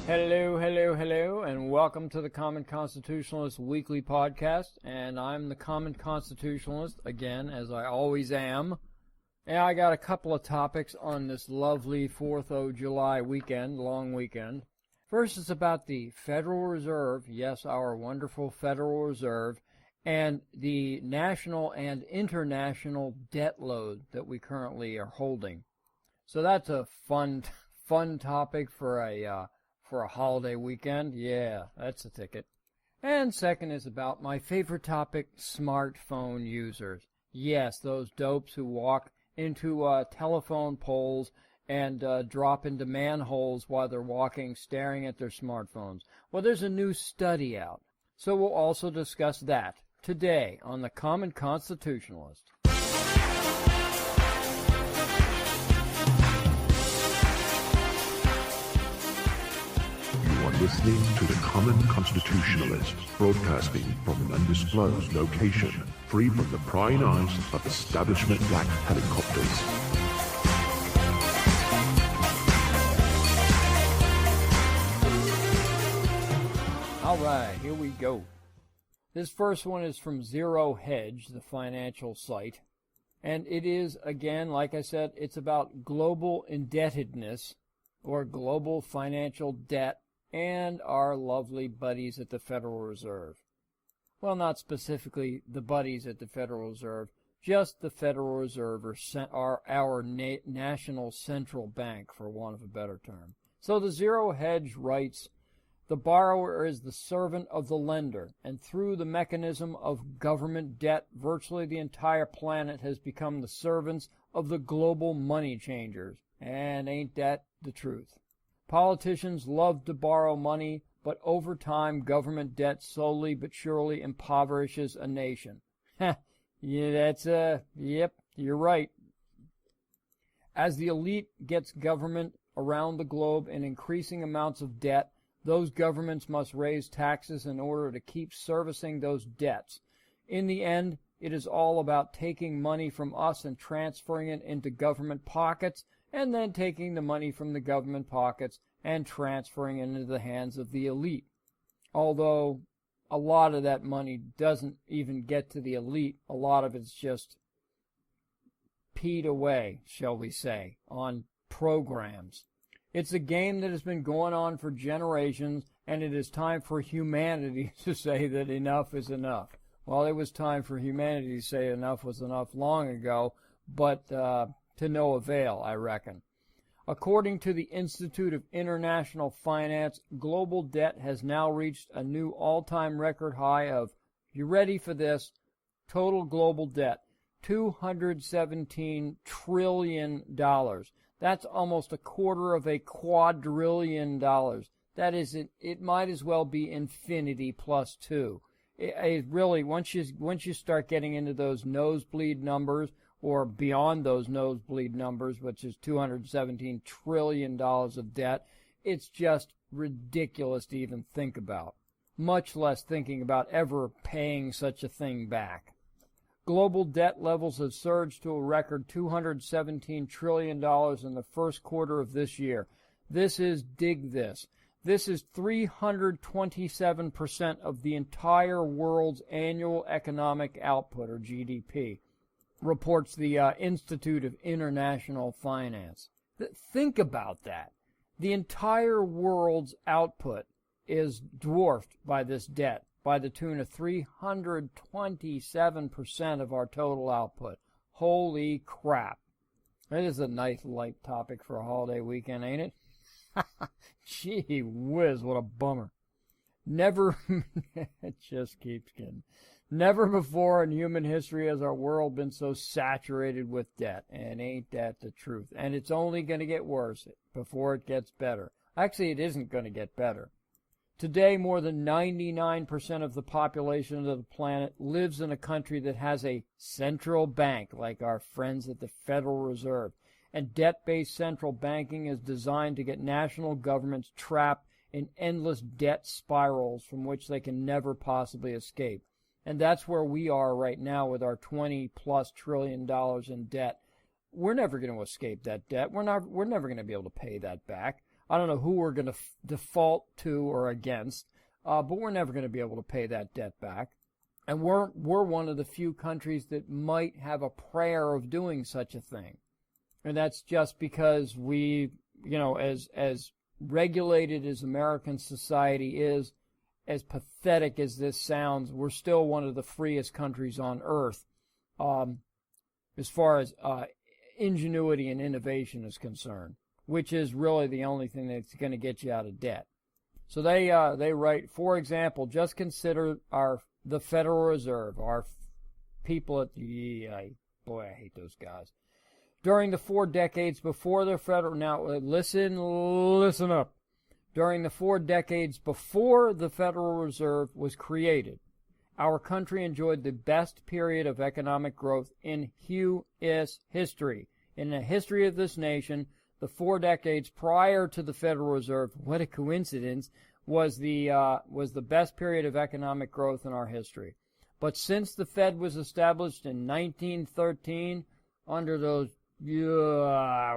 Hello, hello, hello, and welcome to the Common Constitutionalist Weekly Podcast. And I'm the Common Constitutionalist, again, as I always am. And I got a couple of topics on this lovely 4th of July weekend, long weekend. First is about the Federal Reserve, yes, our wonderful Federal Reserve, and the national and international debt load that we currently are holding. So that's a fun topic for a holiday weekend. Yeah, that's a ticket. And second is about my favorite topic, smartphone users. Yes, those dopes who walk into telephone poles and drop into manholes while they're walking, staring at their smartphones. Well, there's a new study out. So we'll also discuss that today on the Common Constitutionalist. Listening to the Common Constitutionalist, broadcasting from an undisclosed location, free from the prying eyes of establishment black helicopters. All right, here we go. This first one is from Zero Hedge, the financial site. And it is, again, like I said, it's about global indebtedness or global financial debt and our lovely buddies at the Federal Reserve. Well, not specifically the buddies at the Federal Reserve, just the Federal Reserve, or our national central bank, for want of a better term. So the Zero Hedge writes, the borrower is the servant of the lender, and through the mechanism of government debt, virtually the entire planet has become the servants of the global money changers. And ain't that the truth? Politicians love to borrow money, but over time, government debt slowly but surely impoverishes a nation. Yep, you're right. As the elite gets government around the globe in increasing amounts of debt, those governments must raise taxes in order to keep servicing those debts. In the end, it is all about taking money from us and transferring it into government pockets, and then taking the money from the government pockets and transferring it into the hands of the elite. Although a lot of that money doesn't even get to the elite, a lot of it's just peed away, shall we say, on programs. It's a game that has been going on for generations, and it is time for humanity to say that enough is enough. Well, it was time for humanity to say enough was enough long ago, but to no avail, I reckon. According to the Institute of International Finance, global debt has now reached a new all-time record high of, you ready for this, total global debt, $217 trillion. That's almost a quarter of a quadrillion dollars. That is, it might as well be infinity plus 2. It really, once you start getting into those nosebleed numbers, or beyond those nosebleed numbers, which is $217 trillion of debt, it's just ridiculous to even think about, much less thinking about ever paying such a thing back. Global debt levels have surged to a record $217 trillion in the first quarter of this year. This is, dig this, this is 327% of the entire world's annual economic output, or GDP. Reports the Institute of International Finance. Think about that. The entire world's output is dwarfed by this debt, by the tune of 327% of our total output. Holy crap. That is a nice light topic for a holiday weekend, ain't it? Gee whiz, what a bummer. Never, it just keeps getting. Never before in human history has our world been so saturated with debt, and ain't that the truth? And it's only going to get worse before it gets better. Actually, it isn't going to get better. Today, more than 99% of the population of the planet lives in a country that has a central bank, like our friends at the Federal Reserve. And debt-based central banking is designed to get national governments trapped in endless debt spirals from which they can never possibly escape. And that's where we are right now with our $20+ trillion in debt. We're never going to escape that debt. We're never going to be able to pay that back. I don't know who we're going to default to or against, but we're never going to be able to pay that debt back. And we're one of the few countries that might have a prayer of doing such a thing. And that's just because we, as regulated as American society is, as pathetic as this sounds, we're still one of the freest countries on earth as far as ingenuity and innovation is concerned, which is really the only thing that's going to get you out of debt. So they write, for example, just consider the Federal Reserve, our people at the boy, I hate those guys. During the 4 decades before the Federal, now listen up. During the 4 decades before the Federal Reserve was created, our country enjoyed the best period of economic growth in U.S. history. In the history of this nation, the 4 decades prior to the Federal Reserve, what a coincidence, was the best period of economic growth in our history. But since the Fed was established in 1913, under those I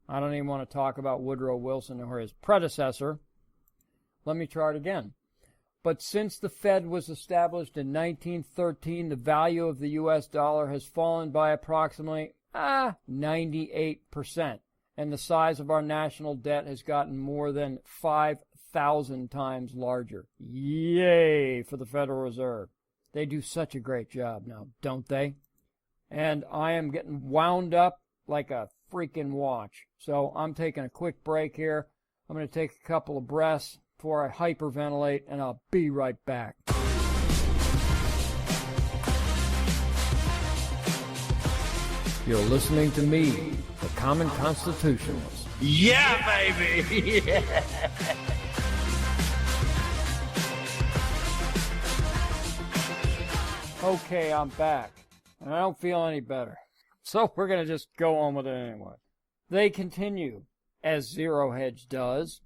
don't even want to talk about Woodrow Wilson or his predecessor. Let me try it again. But since the Fed was established in 1913, the value of the U.S. dollar has fallen by approximately 98%. And the size of our national debt has gotten more than 5,000 times larger. Yay for the Federal Reserve. They do such a great job now, don't they? And I am getting wound up like a freaking watch. So I'm taking a quick break here. I'm going to take a couple of breaths before I hyperventilate, and I'll be right back. You're listening to me, the Common Constitutionalist. Yeah, baby! Yeah. Okay, I'm back, and I don't feel any better. So we're going to just go on with it anyway. They continue, as Zero Hedge does.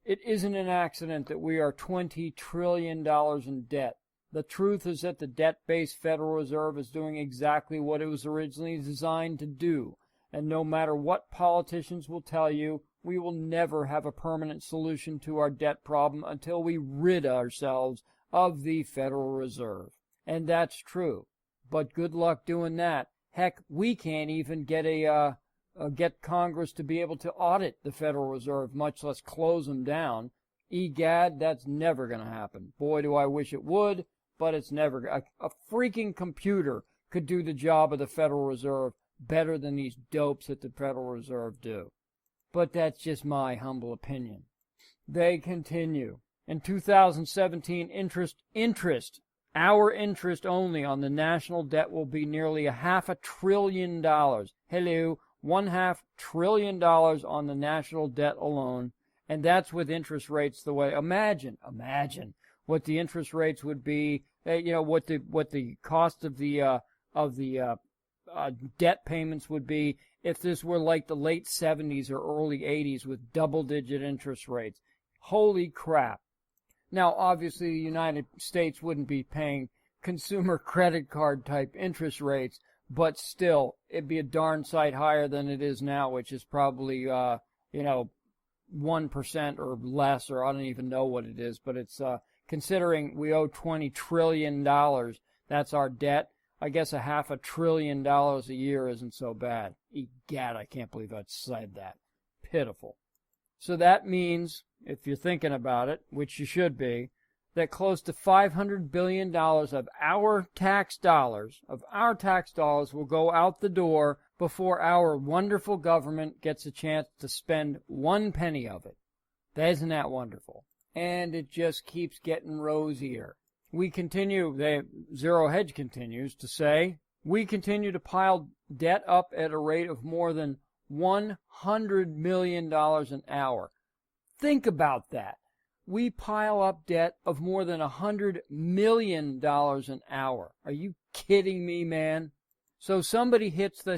It isn't an accident that we are $20 trillion in debt. The truth is that the debt-based Federal Reserve is doing exactly what it was originally designed to do. And no matter what politicians will tell you, we will never have a permanent solution to our debt problem until we rid ourselves of the Federal Reserve. And that's true. But good luck doing that. Heck, we can't even get Congress to be able to audit the Federal Reserve, much less close them down. Egad, that's never going to happen. Boy, do I wish it would, but it's never. A freaking computer could do the job of the Federal Reserve better than these dopes at the Federal Reserve do. But that's just my humble opinion. They continue. In 2017, our interest only on the national debt will be nearly $500 billion. Hello, $500 billion on the national debt alone, and that's with interest rates the way. Imagine what the interest rates would be. What the cost of the debt payments would be if this were like the late 70s or early 80s with double-digit interest rates. Holy crap. Now, obviously, the United States wouldn't be paying consumer credit card type interest rates, but still, it'd be a darn sight higher than it is now, which is probably, 1% or less, or I don't even know what it is, but it's, considering we owe $20 trillion, that's our debt. I guess $500 billion a year isn't so bad. Egad, I can't believe I said that. Pitiful. So that means, if you're thinking about it, which you should be, that close to $500 billion of our tax dollars will go out the door before our wonderful government gets a chance to spend one penny of it. Isn't that wonderful? And it just keeps getting rosier. We continue, Zero Hedge continues to say, we continue to pile debt up at a rate of more than $100 million an hour. Think about that. We pile up debt of more than $100 million an hour. Are you kidding me, man? So somebody hits the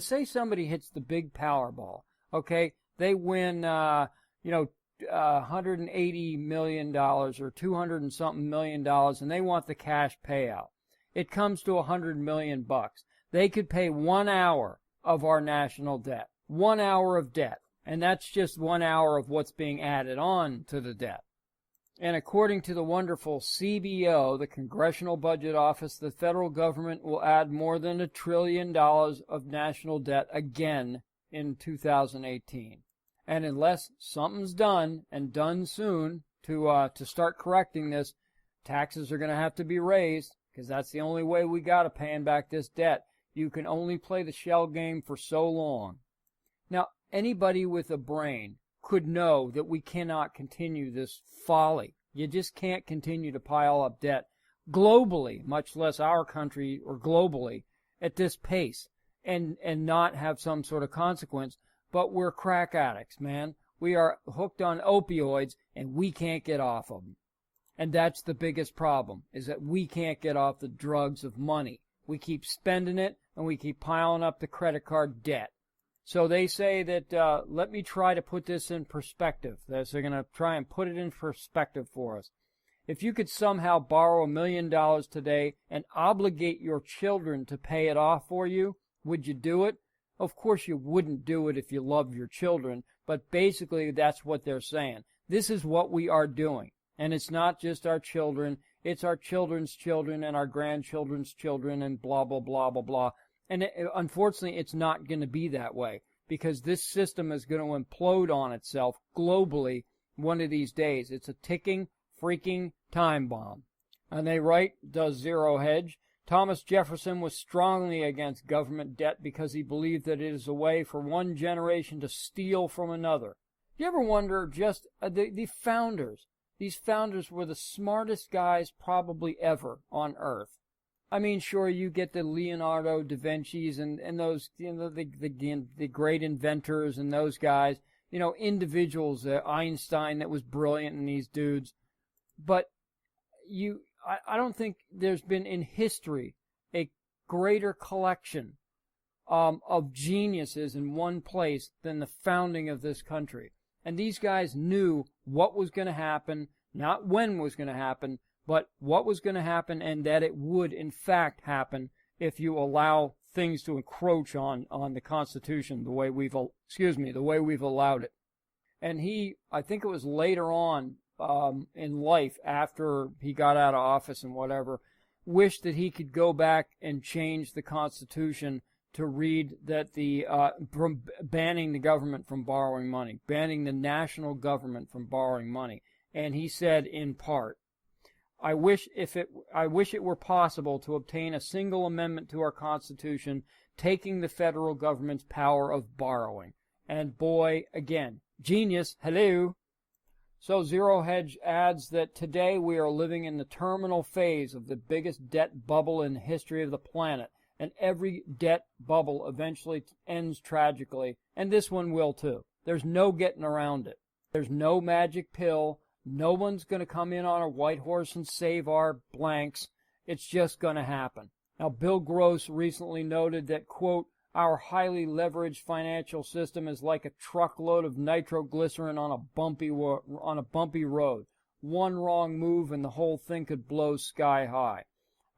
big Powerball, okay? They win, $180 million or 200 and something million dollars, and they want the cash payout. It comes to $100 million bucks. They could pay 1 hour of our national debt. 1 hour of debt. And that's just 1 hour of what's being added on to the debt. And according to the wonderful CBO, the Congressional Budget Office, the federal government will add more than $1 trillion of national debt again in 2018. And unless something's done, and done soon, to start correcting this, taxes are going to have to be raised, because that's the only way we got to paying back this debt. You can only play the shell game for so long. Now, anybody with a brain could know that we cannot continue this folly. You just can't continue to pile up debt globally, much less our country or globally, at this pace and not have some sort of consequence. But we're crack addicts, man. We are hooked on opioids and we can't get off of them. And that's the biggest problem, is that we can't get off the drugs of money. We keep spending it and we keep piling up the credit card debt. So they say that, let me try to put this in perspective. They're going to try and put it in perspective for us. If you could somehow borrow $1 million today and obligate your children to pay it off for you, would you do it? Of course you wouldn't do it if you love your children, but basically that's what they're saying. This is what we are doing. And it's not just our children, it's our children's children and our grandchildren's children and blah, blah, blah, blah, blah. And unfortunately, it's not going to be that way, because this system is going to implode on itself globally one of these days. It's a ticking, freaking time bomb. And they write, does Zero Hedge, Thomas Jefferson was strongly against government debt because he believed that it is a way for one generation to steal from another. You ever wonder just the founders? These founders were the smartest guys probably ever on Earth. I mean, sure, you get the Leonardo da Vinci's and those, the great inventors and those guys, individuals, Einstein that was brilliant in these dudes. But I don't think there's been in history a greater collection of geniuses in one place than the founding of this country. And these guys knew what was going to happen, not when was going to happen, but what was going to happen, and that it would in fact happen if you allow things to encroach on the Constitution the way we've allowed it. And I think it was later on in life, after he got out of office and whatever, wished that he could go back and change the Constitution to read that from banning the government from borrowing money, banning the national government from borrowing money. And he said, in part, I wish it were possible to obtain a single amendment to our Constitution taking the federal government's power of borrowing. And boy, again, genius, hello. So Zero Hedge adds that today we are living in the terminal phase of the biggest debt bubble in the history of the planet. And every debt bubble eventually ends tragically, and this one will too. There's no getting around it. There's no magic pill. No one's going to come in on a white horse and save our blanks. It's just going to happen. Now, Bill Gross recently noted that, quote, our highly leveraged financial system is like a truckload of nitroglycerin on a bumpy road. One wrong move and the whole thing could blow sky high.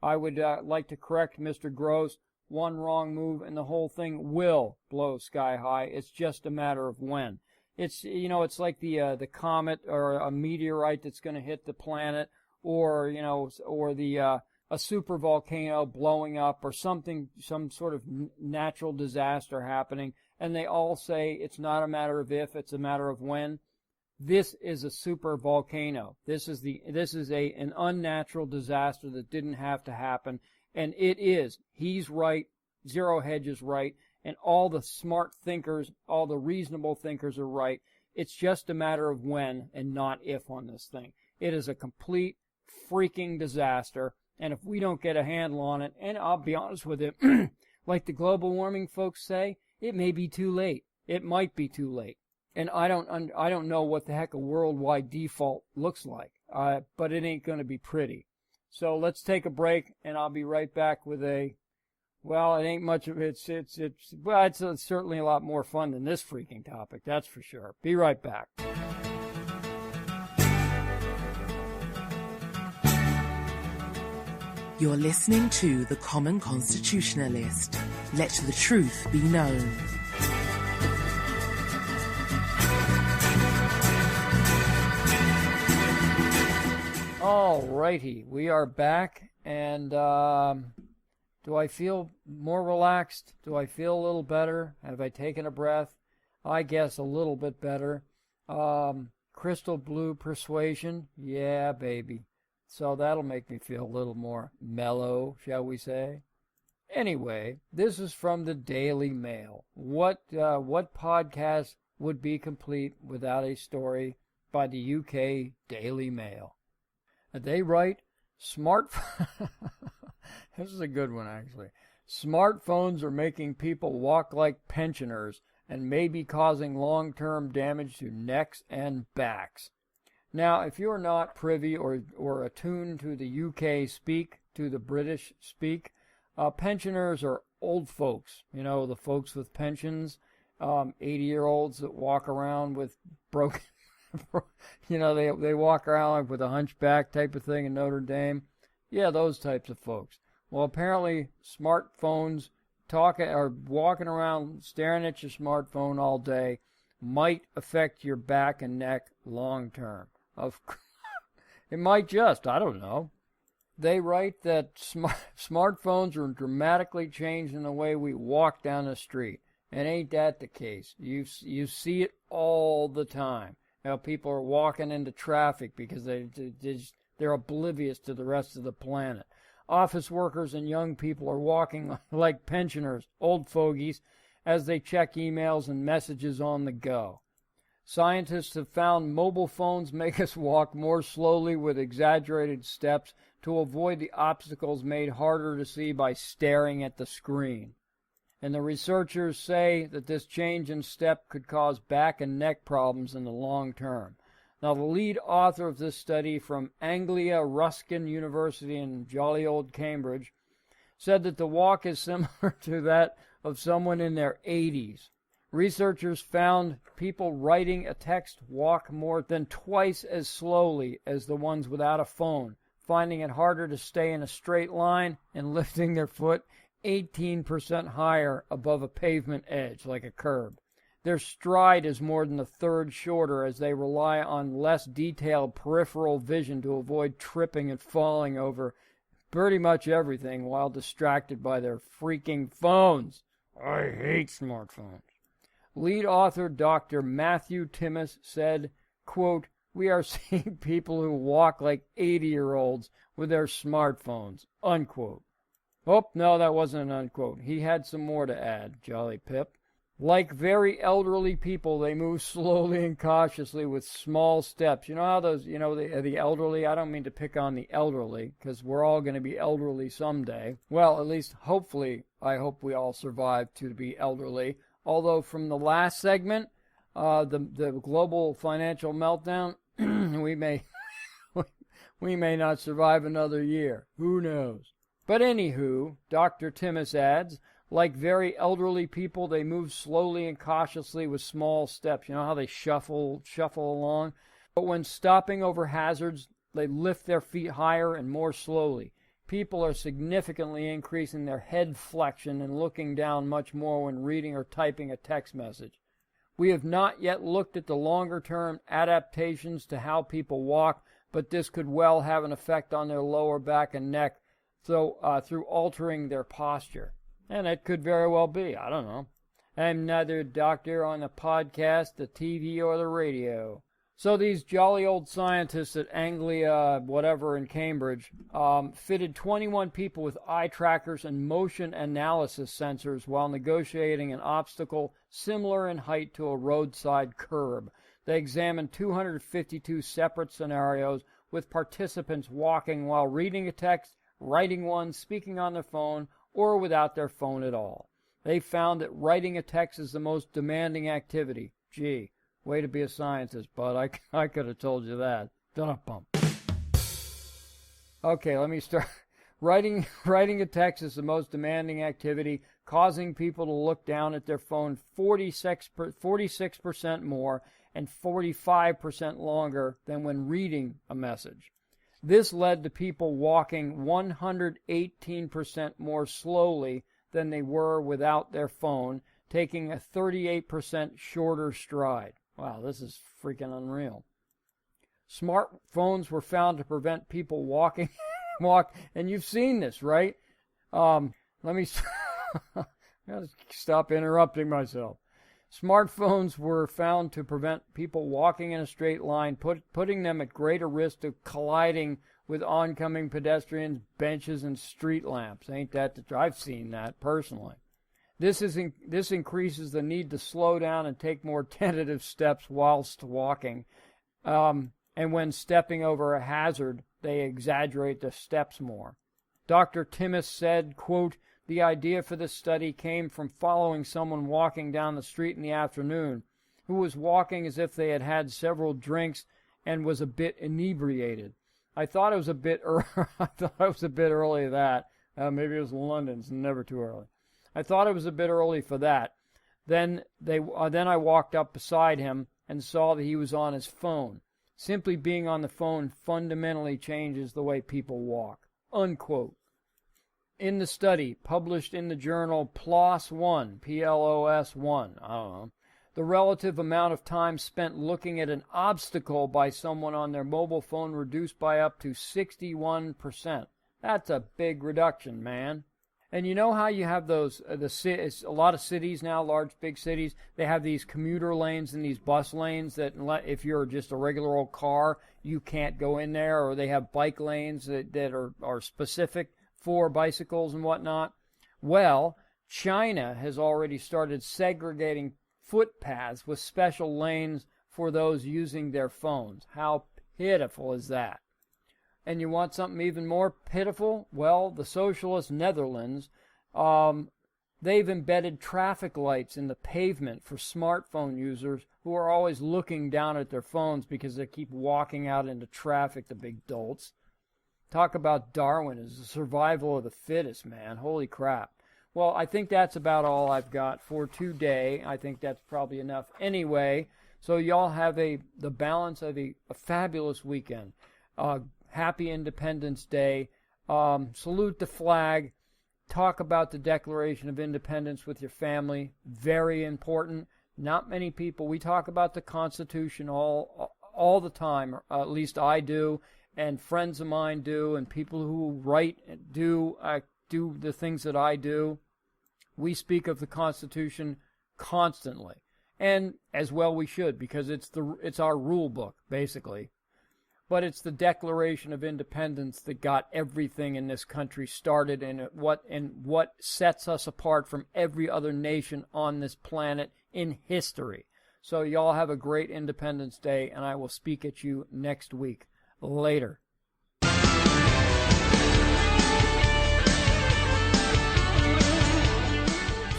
I would like to correct Mr. Gross. One wrong move and the whole thing will blow sky high. It's just a matter of when. It's like the comet or a meteorite that's going to hit the planet, or a super volcano blowing up, or something, some sort of natural disaster happening. And they all say it's not a matter of if, it's a matter of when. This is a super volcano. This is an unnatural disaster that didn't have to happen, and it is. He's right. Zero Hedge is right, and all the smart thinkers, all the reasonable thinkers are right. It's just a matter of when and not if on this thing. It is a complete freaking disaster, and if we don't get a handle on it, and I'll be honest with you, like the global warming folks say, it may be too late. It might be too late. And I don't know what the heck a worldwide default looks like, but it ain't going to be pretty. So let's take a break, and I'll be right back with it ain't much of it's certainly a lot more fun than this freaking topic, that's for sure. Be right back. You're listening to The Common Constitutionalist. Let the truth be known. All righty, we are back, and do I feel more relaxed? Do I feel a little better? Have I taken a breath? I guess a little bit better. Crystal blue persuasion, yeah, baby. So that'll make me feel a little more mellow, shall we say? Anyway, this is from the Daily Mail. What podcast would be complete without a story by the UK Daily Mail? They write, this is a good one, actually. Smartphones are making people walk like pensioners and may be causing long-term damage to necks and backs. Now, if you're not privy or attuned to the UK speak, to the British speak, pensioners are old folks, the folks with pensions, 80-year-olds that walk around with broken, they walk around like with a hunchback type of thing in Notre Dame. Yeah, those types of folks. Well, apparently smartphones or walking around staring at your smartphone all day might affect your back and neck long term. It might just, I don't know. They write that smartphones are dramatically changing the way we walk down the street. And ain't that the case? You see it all the time. People are walking into traffic because they're oblivious to the rest of the planet. Office workers and young people are walking like pensioners, old fogies, as they check emails and messages on the go. Scientists have found mobile phones make us walk more slowly with exaggerated steps to avoid the obstacles made harder to see by staring at the screen. And the researchers say that this change in step could cause back and neck problems in the long term. Now, the lead author of this study from Anglia Ruskin University in jolly old Cambridge said that the walk is similar to that of someone in their 80s. Researchers found people writing a text walk more than twice as slowly as the ones without a phone, finding it harder to stay in a straight line and lifting their foot 18% higher above a pavement edge, like a curb. Their stride is more than a third shorter as they rely on less detailed peripheral vision to avoid tripping and falling over pretty much everything while distracted by their freaking phones. I hate smartphones. Lead author Dr. Matthew Timmis said, quote, "We are seeing people who walk like 80-year-olds with their smartphones," unquote. Oh, no, that wasn't an unquote. He had some more to add, Jolly Pip. Like very elderly people, they move slowly and cautiously with small steps. You know how those, the elderly, I don't mean to pick on the elderly, because we're all going to be elderly someday. Well, at least, hopefully, I hope we all survive to be elderly. Although from the last segment, the global financial meltdown, we may not survive another year. Who knows? But anywho, Dr. Timmis adds, like very elderly people, they move slowly and cautiously with small steps. You know how they shuffle along? But when stopping over hazards, they lift their feet higher and more slowly. People are significantly increasing their head flexion and looking down much more when reading or typing a text message. We have not yet looked at the longer-term adaptations to how people walk, but this could well have an effect on their lower back and neck through altering their posture. And it could very well be. I don't know. I'm neither a doctor on the podcast, the TV, or the radio. So these jolly old scientists at Anglia, whatever, in Cambridge, fitted 21 people with eye trackers and motion analysis sensors while negotiating an obstacle similar in height to a roadside curb. They examined 252 separate scenarios with participants walking while reading a text, writing one, speaking on their phone, or without their phone at all. They found that writing a text is the most demanding activity. Gee, way to be a scientist, bud. I could have told you that. Dun-a-bump. Okay, let me start. Writing a text is the most demanding activity, causing people to look down at their phone 46% more and 45% longer than when reading a message. This led to people walking 118% more slowly than they were without their phone, taking a 38% shorter stride. Wow, this is freaking unreal. Smartphones were found to prevent people walking, and you've seen this, right? Let me stop interrupting myself. Smartphones were found to prevent people walking in a straight line, putting them at greater risk of colliding with oncoming pedestrians, benches, and street lamps. Ain't that I've seen that personally. This increases the need to slow down and take more tentative steps whilst walking. And when stepping over a hazard, they exaggerate the steps more. Dr. Timmis said, quote, "The idea for this study came from following someone walking down the street in the afternoon who was walking as if they had had several drinks and was a bit inebriated. I thought it was a bit early that. Maybe it was London, it's never too early. I thought it was a bit early for that. Then I walked up beside him and saw that he was on his phone. Simply being on the phone fundamentally changes the way people walk." Unquote. In the study, published in the journal PLOS 1, PLOS 1, I don't know, the relative amount of time spent looking at an obstacle by someone on their mobile phone reduced by up to 61%. That's a big reduction, man. And you know how you have those, a lot of cities now, large, big cities, they have these commuter lanes and these bus lanes that if you're just a regular old car, you can't go in there, or they have bike lanes that are specific for bicycles and whatnot. Well, China has already started segregating footpaths with special lanes for those using their phones. How pitiful is that? And you want something even more pitiful? Well, the socialist Netherlands, they've embedded traffic lights in the pavement for smartphone users who are always looking down at their phones because they keep walking out into traffic, the big dolts. Talk about Darwin as the survival of the fittest, man. Holy crap. Well, I think that's about all I've got for today. I think that's probably enough anyway. So y'all have the balance of a fabulous weekend. Happy Independence Day. Salute the flag. Talk about the Declaration of Independence with your family. Very important. Not many people. We talk about the Constitution all the time, or at least I do, and friends of mine do, and people who write do the things that I do. We speak of the Constitution constantly, and as well we should, because it's our rule book, basically. But it's the Declaration of Independence that got everything in this country started, and what sets us apart from every other nation on this planet in history. So y'all have a great Independence Day, and I will speak at you next week. Later.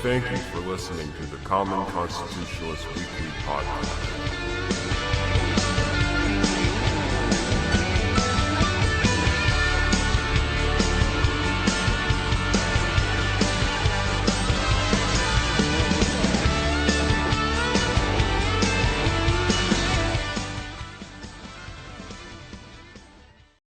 Thank you for listening to the Common Constitutionalist Weekly Podcast.